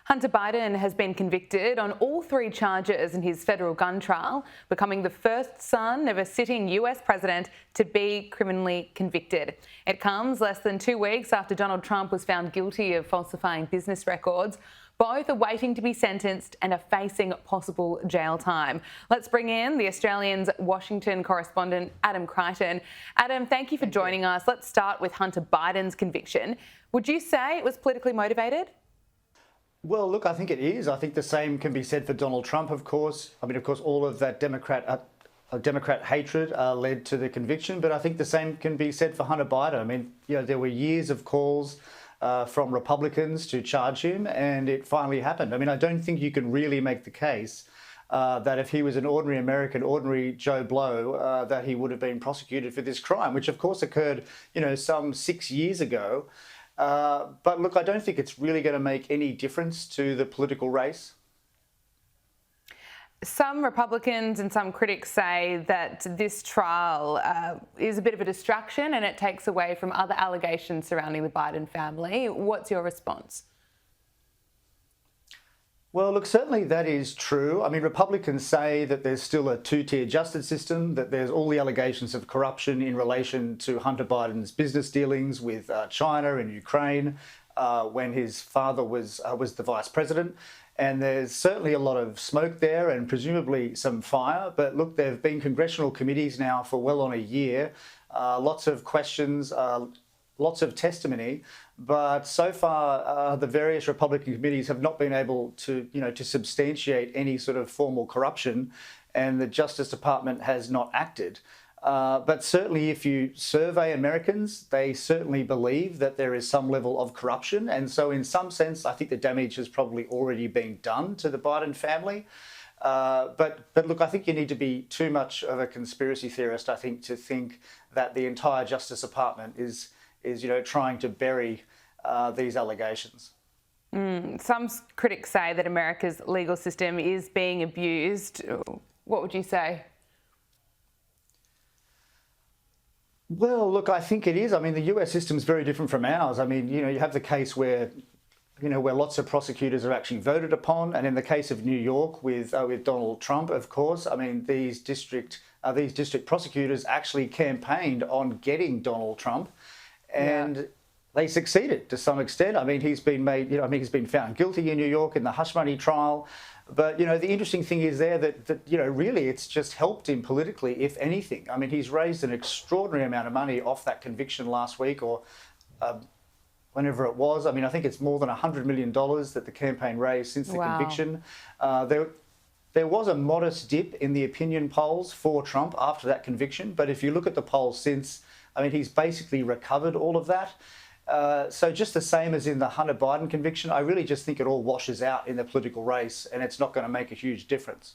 Hunter Biden has been convicted on all three charges in his federal gun trial, becoming the first son of a sitting US president to be criminally convicted. It comes less than 2 weeks after Donald Trump was found guilty of falsifying business records. Both are waiting to be sentenced and are facing possible jail time. Let's bring in the Australian's Washington correspondent, Adam Crichton. Adam, thank you for joining us. Let's start with Hunter Biden's conviction. Would you say it was politically motivated? Well, look, I think it is. I think the same can be said for Donald Trump, of course. I mean, of course, all of that Democrat hatred led to the conviction, but I think the same can be said for Hunter Biden. I mean, there were years of calls from Republicans to charge him, and it finally happened. I mean, I don't think you can really make the case that if he was an ordinary American, ordinary Joe Blow, that he would have been prosecuted for this crime, which of course occurred, some 6 years ago. But look, I don't think it's really going to make any difference to the political race. Some Republicans and some critics say that this trial is a bit of a distraction and it takes away from other allegations surrounding the Biden family. What's your response? Well, look, certainly that is true. I mean, Republicans say that there's still a two-tier justice system, that there's all the allegations of corruption in relation to Hunter Biden's business dealings with China and Ukraine when his father was the vice president. And there's certainly a lot of smoke there and presumably some fire. But look, there have been congressional committees now for well on a year, lots of questions, lots of testimony, but so far the various Republican committees have not been able to, to substantiate any sort of formal corruption, and the Justice Department has not acted. But certainly if you survey Americans, they certainly believe that there is some level of corruption. And so in some sense, I think the damage has probably already been done to the Biden family. But look, I think you need to be too much of a conspiracy theorist, I think, to think that the entire Justice Department is trying to bury these allegations. Some critics say that America's legal system is being abused. What would you say? Well, look, I think it is. I mean, the US system is very different from ours. I mean, you have the case where lots of prosecutors are actually voted upon, and in the case of New York with Donald Trump, of course, I mean, these district prosecutors actually campaigned on getting Donald Trump, and they succeeded to some extent. I mean, he's been he's been found guilty in New York in the hush money trial. But, the interesting thing is there that really it's just helped him politically, if anything. I mean, he's raised an extraordinary amount of money off that conviction last week or whenever it was. I mean, I think it's more than $100 million that the campaign raised since the conviction. There was a modest dip in the opinion polls for Trump after that conviction. But if you look at the polls since, I mean, he's basically recovered all of that. So just the same as in the Hunter Biden conviction, I really just think it all washes out in the political race and it's not going to make a huge difference.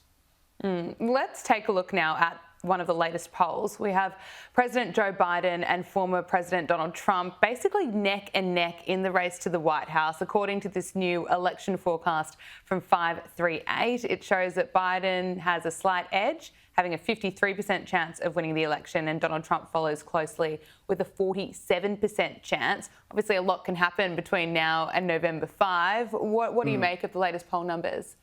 Let's take a look now at one of the latest polls. We have President Joe Biden and former President Donald Trump basically neck and neck in the race to the White House. According to this new election forecast from 538, it shows that Biden has a slight edge, having a 53% chance of winning the election, and Donald Trump follows closely with a 47% chance. Obviously, a lot can happen between now and November 5. What do you make of the latest poll numbers?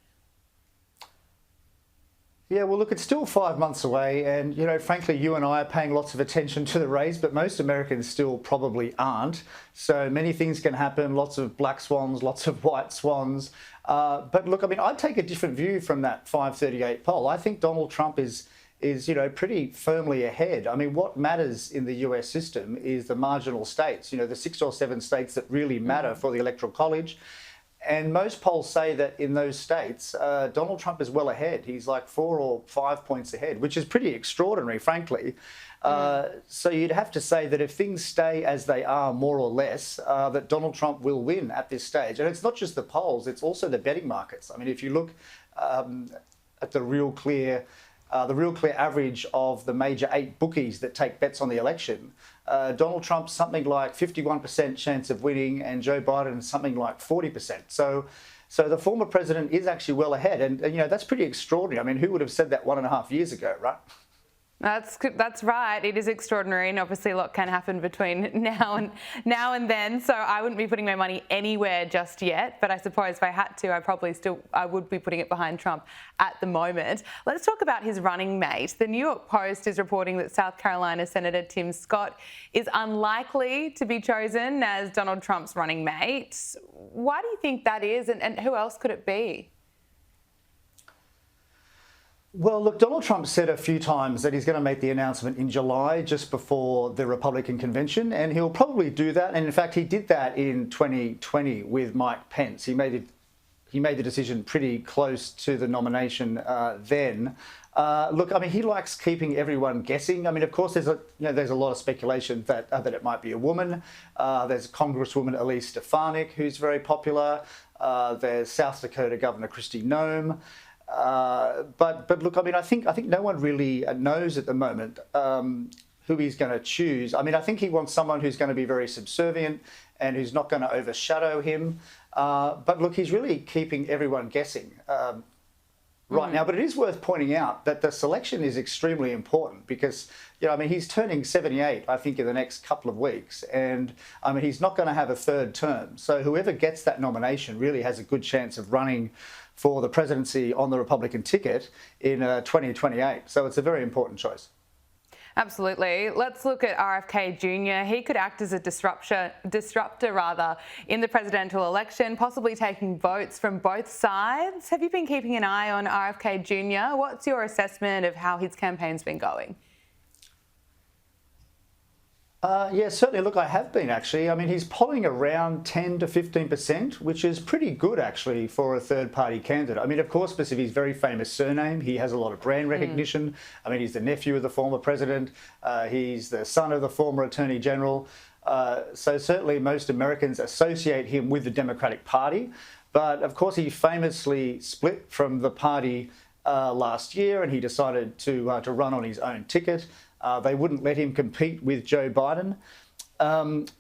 Yeah, well, look, it's still 5 months away. And, frankly, you and I are paying lots of attention to the race, but most Americans still probably aren't. So many things can happen, lots of black swans, lots of white swans. But look, I mean, I'd take a different view from that 538 poll. I think Donald Trump is pretty firmly ahead. I mean, what matters in the US system is the marginal states, the 6 or 7 states that really matter for the Electoral College. And most polls say that in those states, Donald Trump is well ahead. He's like 4 or 5 points ahead, which is pretty extraordinary, frankly. So you'd have to say that if things stay as they are, more or less, that Donald Trump will win at this stage. And it's not just the polls, it's also the betting markets. I mean, if you look at the Real Clear average of the major 8 bookies that take bets on the election, Donald Trump's something like 51% chance of winning and Joe Biden something like 40%. So the former president is actually well ahead. And that's pretty extraordinary. I mean, who would have said that 1.5 years ago, right? That's right. It is extraordinary, and obviously a lot can happen between now and then. So I wouldn't be putting my money anywhere just yet. But I suppose if I had to, I would be putting it behind Trump at the moment. Let's talk about his running mate. The New York Post is reporting that South Carolina Senator Tim Scott is unlikely to be chosen as Donald Trump's running mate. Why do you think that is, and who else could it be? Well, look, Donald Trump said a few times that he's going to make the announcement in July, just before the Republican convention, and he'll probably do that. And in fact, he did that in 2020 with Mike Pence. He made the decision pretty close to the nomination then. Look, I mean, he likes keeping everyone guessing. I mean, of course, there's a lot of speculation that it might be a woman. There's Congresswoman Elise Stefanik, who's very popular. There's South Dakota Governor Kristi Noem. But look, I mean, I think no one really knows at the moment who he's going to choose. I mean, I think he wants someone who's going to be very subservient and who's not going to overshadow him. But look, he's really keeping everyone guessing right now. But it is worth pointing out that the selection is extremely important because, I mean, he's turning 78, I think, in the next couple of weeks. And, I mean, he's not going to have a third term. So whoever gets that nomination really has a good chance of running for the presidency on the Republican ticket in 2028. So it's a very important choice. Absolutely. Let's look at RFK Jr. He could act as a disruptor in the presidential election, possibly taking votes from both sides. Have you been keeping an eye on RFK Jr.? What's your assessment of how his campaign's been going? Yeah, certainly. Look, I have been actually. I mean, he's polling around 10 to 15%, which is pretty good actually for a third-party candidate. I mean, of course, because of his very famous surname, he has a lot of brand recognition. I mean, he's the nephew of the former president. He's the son of the former attorney general. So certainly most Americans associate him with the Democratic Party. But of course, he famously split from the party last year, and he decided to run on his own ticket. They wouldn't let him compete with Joe Biden.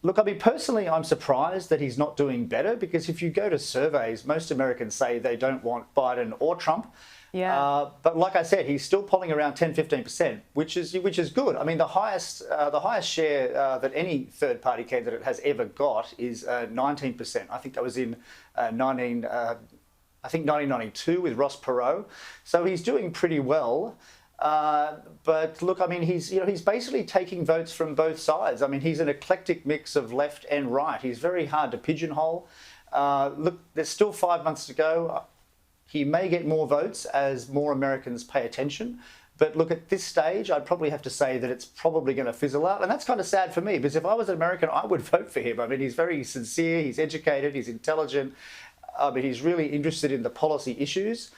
Look, I mean, personally, I'm surprised that he's not doing better because if you go to surveys, most Americans say they don't want Biden or Trump. Yeah. But like I said, he's still polling around 10, 15%, which is good. I mean, the highest share that any third-party candidate has ever got is 19%. I think that was in 1992 with Ross Perot. So he's doing pretty well. But look, I mean, he's basically taking votes from both sides. I mean, he's an eclectic mix of left and right. He's very hard to pigeonhole. Look, there's still 5 months to go. He may get more votes as more Americans pay attention. But look, at this stage, I'd probably have to say that it's probably going to fizzle out. And that's kind of sad for me because if I was an American, I would vote for him. I mean, he's very sincere, he's educated, he's intelligent. I mean, he's really interested in the policy issues.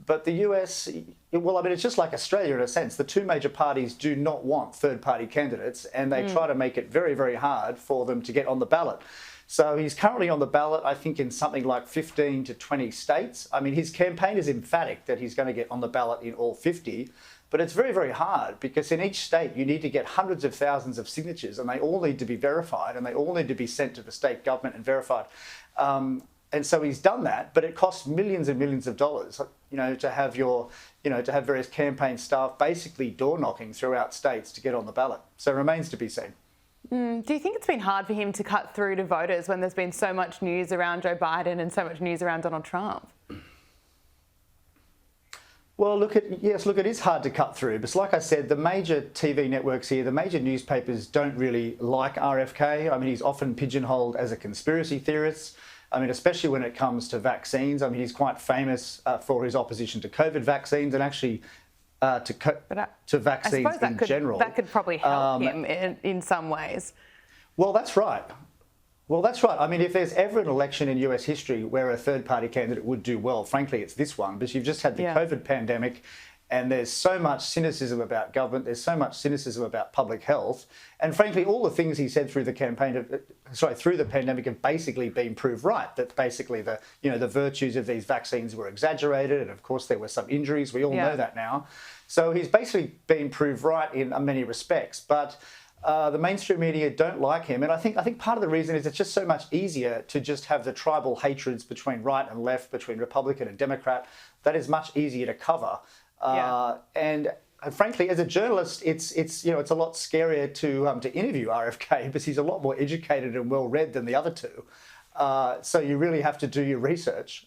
But the US, well, I mean, it's just like Australia in a sense. The two major parties do not want third-party candidates, and they try to make it very, very hard for them to get on the ballot. So he's currently on the ballot, I think, in something like 15 to 20 states. I mean, his campaign is emphatic that he's going to get on the ballot in all 50. But it's very, very hard because in each state you need to get hundreds of thousands of signatures and they all need to be verified and they all need to be sent to the state government and verified. And so he's done that, but it costs millions and millions of dollars, to have to have various campaign staff basically door knocking throughout states to get on the ballot. So it remains to be seen. Do you think it's been hard for him to cut through to voters when there's been so much news around Joe Biden and so much news around Donald Trump? Well, look, it is hard to cut through. But like I said, the major TV networks here, the major newspapers don't really like RFK. I mean, he's often pigeonholed as a conspiracy theorist. I mean, especially when it comes to vaccines. I mean, he's quite famous for his opposition to COVID vaccines and actually to vaccines in general. That could probably help him in some ways. Well, that's right. I mean, if there's ever an election in US history where a third-party candidate would do well, frankly, it's this one. Because you've just had the COVID pandemic and there's so much cynicism about government. There's so much cynicism about public health. And frankly, all the things he said through the pandemic have basically been proved right. That basically the virtues of these vaccines were exaggerated. And of course, there were some injuries. We all know that now. So he's basically been proved right in many respects. But the mainstream media don't like him. And I think part of the reason is it's just so much easier to just have the tribal hatreds between right and left, between Republican and Democrat. That is much easier to cover. And frankly, as a journalist, it's you know, it's a lot scarier to interview RFK because he's a lot more educated and well read than the other two. So you really have to do your research.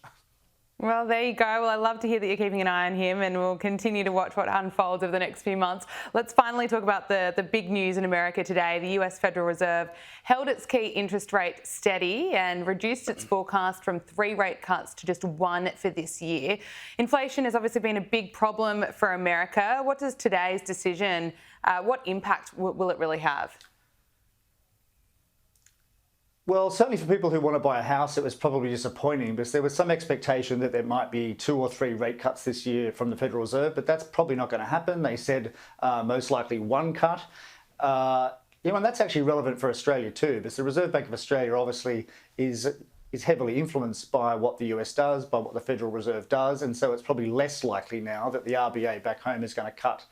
Well, there you go. Well, I love to hear that you're keeping an eye on him, and we'll continue to watch what unfolds over the next few months. Let's finally talk about the big news in America today. The US Federal Reserve held its key interest rate steady and reduced its forecast from 3 rate cuts to just 1 for this year. Inflation has obviously been a big problem for America. What does today's decision, what impact will it really have? Well, certainly for people who want to buy a house, it was probably disappointing because there was some expectation that there might be 2 or 3 rate cuts this year from the Federal Reserve, but that's probably not going to happen. They said most likely 1 cut. And that's actually relevant for Australia too, because the Reserve Bank of Australia obviously is heavily influenced by what the US does, by what the Federal Reserve does, and so it's probably less likely now that the RBA back home is going to cut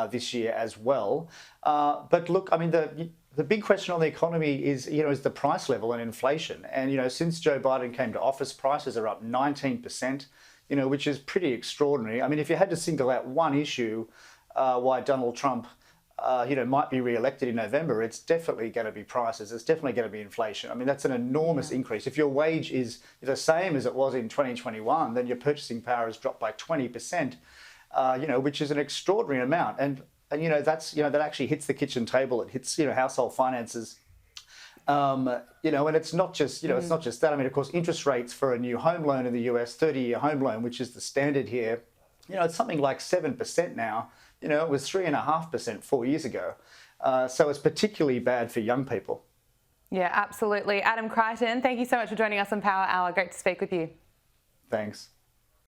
this year as well. But look, I mean, the big question on the economy is the price level and inflation. And, since Joe Biden came to office, prices are up 19%, which is pretty extraordinary. I mean, if you had to single out one issue why Donald Trump, might be re-elected in November, it's definitely going to be prices. It's definitely going to be inflation. I mean, that's an enormous increase. If your wage is the same as it was in 2021, then your purchasing power has dropped by 20%, which is an extraordinary amount. And that actually hits the kitchen table. It hits household finances. And it's not just it's not just that. I mean, of course, interest rates for a new home loan in the US, 30-year home loan, which is the standard here, it's something like 7% now. It was 3.5% 4 years ago. So it's particularly bad for young people. Yeah, absolutely. Adam Crichton, thank you so much for joining us on Power Hour. Great to speak with you. Thanks.